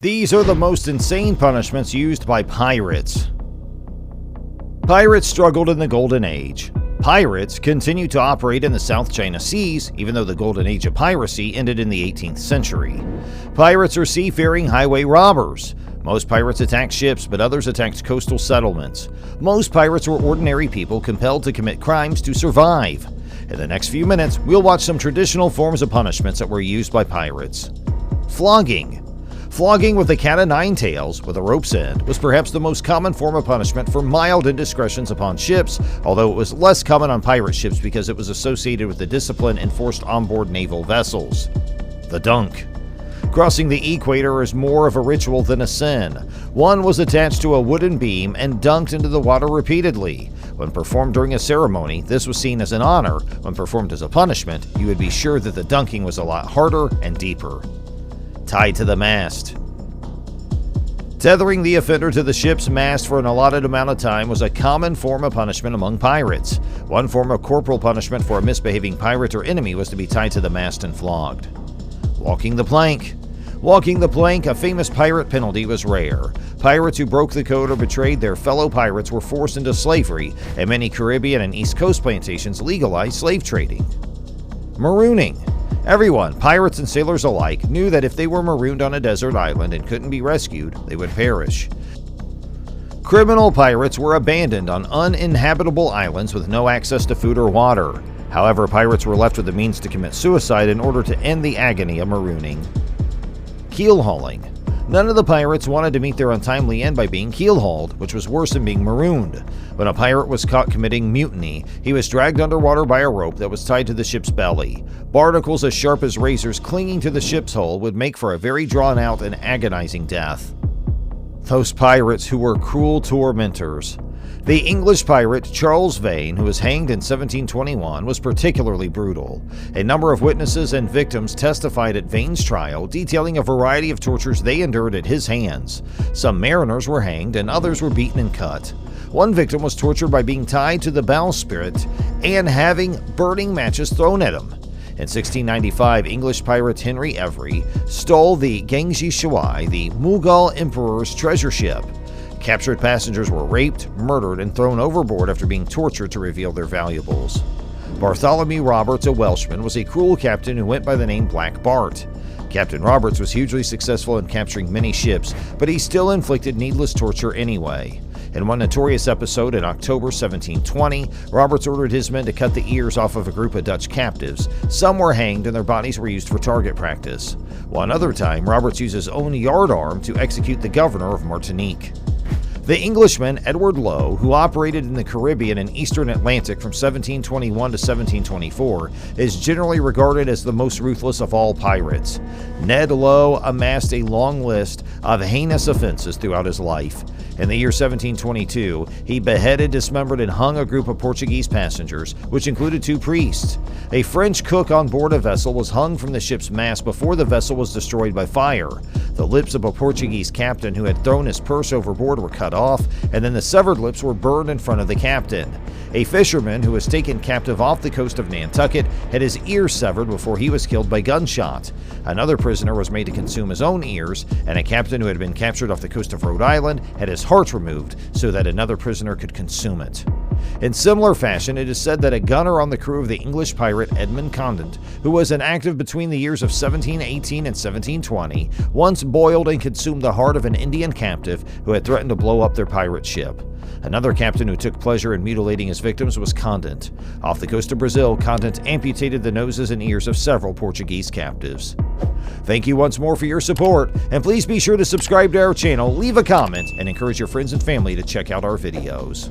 These are the most insane punishments used by pirates. Pirates struggled in the Golden Age. Pirates continued to operate in the South China Seas, even though the Golden Age of Piracy ended in the 18th century. Pirates are seafaring highway robbers. Most pirates attacked ships, but others attacked coastal settlements. Most pirates were ordinary people compelled to commit crimes to survive. In the next few minutes, we'll watch some traditional forms of punishments that were used by pirates. Flogging. Flogging with the cat o' nine tails, with a rope's end, was perhaps the most common form of punishment for mild indiscretions upon ships, although it was less common on pirate ships because it was associated with the discipline enforced onboard naval vessels. The dunk. Crossing the equator is more of a ritual than a sin. One was attached to a wooden beam and dunked into the water repeatedly. When performed during a ceremony, this was seen as an honor. When performed as a punishment, you would be sure that the dunking was a lot harder and deeper. Tied to the mast. Tethering the offender to the ship's mast for an allotted amount of time was a common form of punishment among pirates. One form of corporal punishment for a misbehaving pirate or enemy was to be tied to the mast and flogged. Walking the plank. Walking the plank, a famous pirate penalty, was rare. Pirates who broke the code or betrayed their fellow pirates were forced into slavery, and many Caribbean and East Coast plantations legalized slave trading. Marooning. Everyone, pirates and sailors alike, knew that if they were marooned on a desert island and couldn't be rescued, they would perish. Criminal pirates were abandoned on uninhabitable islands with no access to food or water. However, pirates were left with the means to commit suicide in order to end the agony of marooning. Keel hauling. None of the pirates wanted to meet their untimely end by being keel-hauled, which was worse than being marooned. When a pirate was caught committing mutiny, he was dragged underwater by a rope that was tied to the ship's belly. Barnacles as sharp as razors clinging to the ship's hull would make for a very drawn-out and agonizing death. Those pirates who were cruel tormentors. The English pirate Charles Vane, who was hanged in 1721, was particularly brutal. A number of witnesses and victims testified at Vane's trial, detailing a variety of tortures they endured at his hands. Some mariners were hanged and others were beaten and cut. One victim was tortured by being tied to the bowsprit and having burning matches thrown at him. In 1695, English pirate Henry Every stole the Gengji Shuai, the Mughal emperor's treasure ship. Captured passengers were raped, murdered, and thrown overboard after being tortured to reveal their valuables. Bartholomew Roberts, a Welshman, was a cruel captain who went by the name Black Bart. Captain Roberts was hugely successful in capturing many ships, but he still inflicted needless torture anyway. In one notorious episode in October 1720, Roberts ordered his men to cut the ears off of a group of Dutch captives. Some were hanged and their bodies were used for target practice. One other time, Roberts used his own yardarm to execute the governor of Martinique. The Englishman Edward Lowe, who operated in the Caribbean and Eastern Atlantic from 1721 to 1724, is generally regarded as the most ruthless of all pirates. Ned Lowe amassed a long list of heinous offenses throughout his life. In the year 1722, he beheaded, dismembered, and hung a group of Portuguese passengers, which included 2 priests. A French cook on board a vessel was hung from the ship's mast before the vessel was destroyed by fire. The lips of a Portuguese captain who had thrown his purse overboard were cut off, and then the severed lips were burned in front of the captain. A fisherman who was taken captive off the coast of Nantucket had his ear severed before he was killed by gunshot. Another prisoner was made to consume his own ears, and a captain who had been captured off the coast of Rhode Island had his heart removed so that another prisoner could consume it. In similar fashion, it is said that a gunner on the crew of the English pirate Edmund Condent, who was inactive between the years of 1718 and 1720, once boiled and consumed the heart of an Indian captive who had threatened to blow up their pirate ship. Another captain who took pleasure in mutilating his victims was Condent. Off the coast of Brazil, Condent amputated the noses and ears of several Portuguese captives. Thank you once more for your support, and please be sure to subscribe to our channel, leave a comment, and encourage your friends and family to check out our videos.